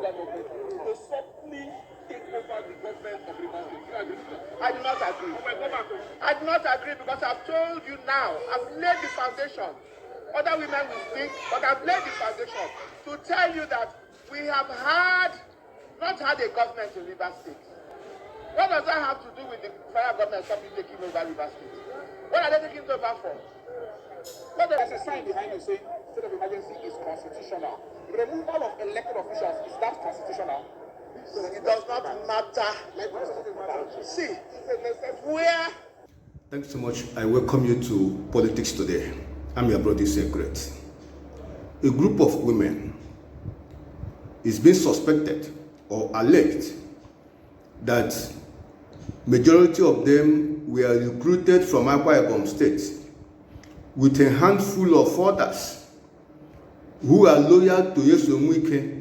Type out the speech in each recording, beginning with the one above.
to softly take over the government of Rivers State. I do not agree. I do not agree because I've told you now, I've laid the foundation. Other women will speak, but I've laid the foundation to tell you that we have not had a government in Rivers State. What does that have to do with the federal government somebody taking over Rivers State? What are they taking it over for? Well, there's a sign behind you saying state of emergency is constitutional. Removal of elected officials, is that constitutional? It does not matter. See, where... Thanks so much. I welcome you to Politics Today. I'm your brother Secret. A group of women is being suspected or alleged that majority of them were recruited from Akwa Ibom State with a handful of others who are loyal to Ibas and Wike,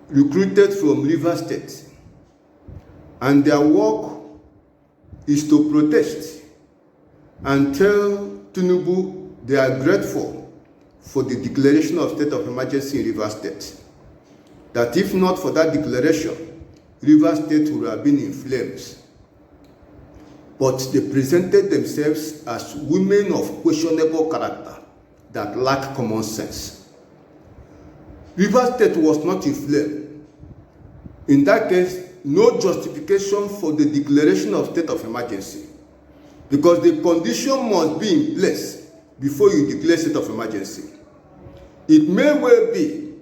recruited from Rivers State, and their work is to protest and tell Tinubu they are grateful for the declaration of state of emergency in Rivers State. That if not for that declaration, Rivers State would have been in flames. But they presented themselves as women of questionable character that lack common sense. Rivers State was not in flame. In that case, no justification for the declaration of state of emergency, because the condition must be in place before you declare state of emergency. It may well be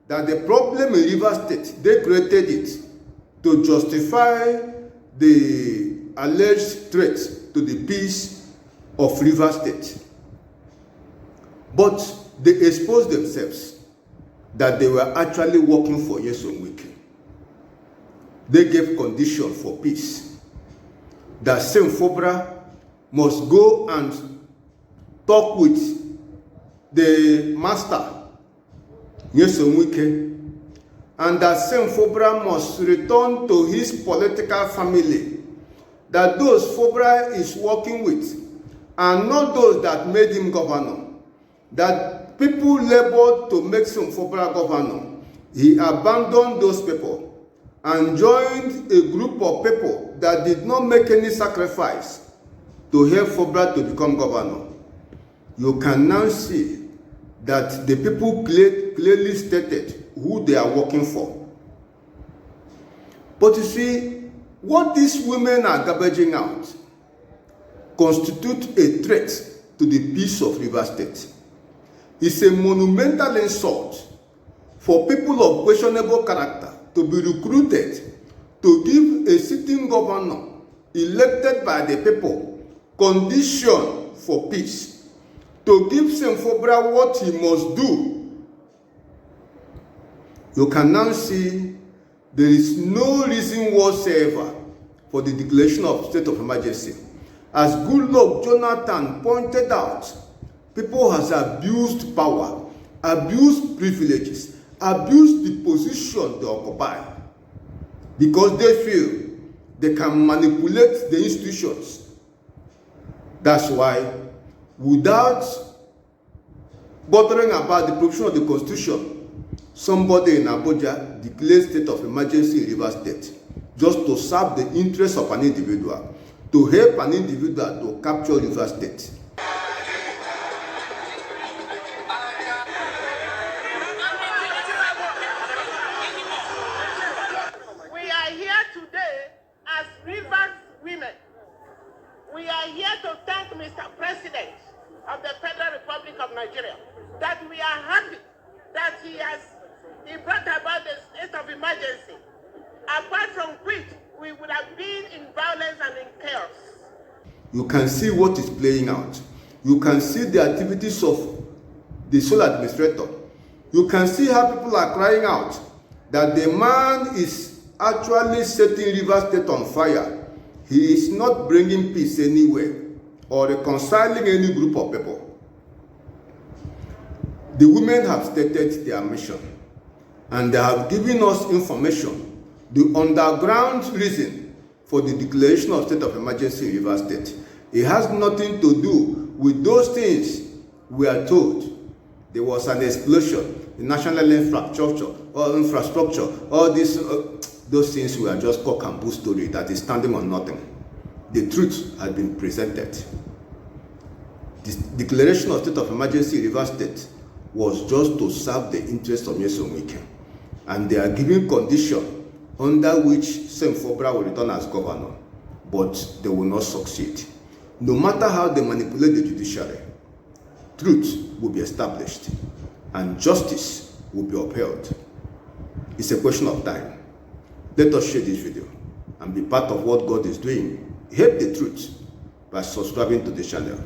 that the problem in Rivers State, they created it to justify the alleged threat to the peace of Rivers State. But they exposed themselves that they were actually working for Ibas and Wike. They gave condition for peace, that Sem Fobra must go and talk with the master, Ibas and Wike, and that Sem Fobra must return to his political family, that those Fobra is working with are not those that made him governor, that people labored to make Sem Fobra governor. He abandoned those people and joined a group of people that did not make any sacrifice to help Fobra to become governor. You can now see that the people clearly stated who they are working for. But you see, what these women are garbaging out constitutes a threat to the peace of Rivers State. It's a monumental insult for people of questionable character to be recruited to give a sitting governor elected by the people condition for peace, to give Sem Fobra what he must do. You can now see there is no reason whatsoever for the declaration of state of emergency. As Goodluck Jonathan pointed out, people has abused power, abused privileges, abuse the position they occupy because they feel they can manipulate the institutions. That's why, without bothering about the provision of the Constitution, somebody in Abuja declared state of emergency in Rivers State just to serve the interests of an individual, to help an individual to capture Rivers State. We are here to thank Mr. President of the Federal Republic of Nigeria that we are happy that he brought about the state of emergency. Apart from which, we would have been in violence and in chaos. You can see what is playing out. You can see the activities of the sole administrator. You can see how people are crying out that the man is actually setting Rivers State on fire. He is not bringing peace anywhere or reconciling any group of people. The women have stated their mission and they have given us information, the underground reason for the declaration of state of emergency in Rivers State. It has nothing to do with those things we are told. there was an explosion in national infrastructure, all these, those things were just cock and bull story that is standing on nothing. The truth had been presented. The declaration of state of emergency in Rivers State was just to serve the interests of Ibas and Wike. And they are giving condition under which Sem Fobra will return as governor, but they will not succeed. No matter how they manipulate the judiciary, truth will be established and justice will be upheld. It's a question of time. Let us share this video and be part of what God is doing. Help the truth by subscribing to this channel.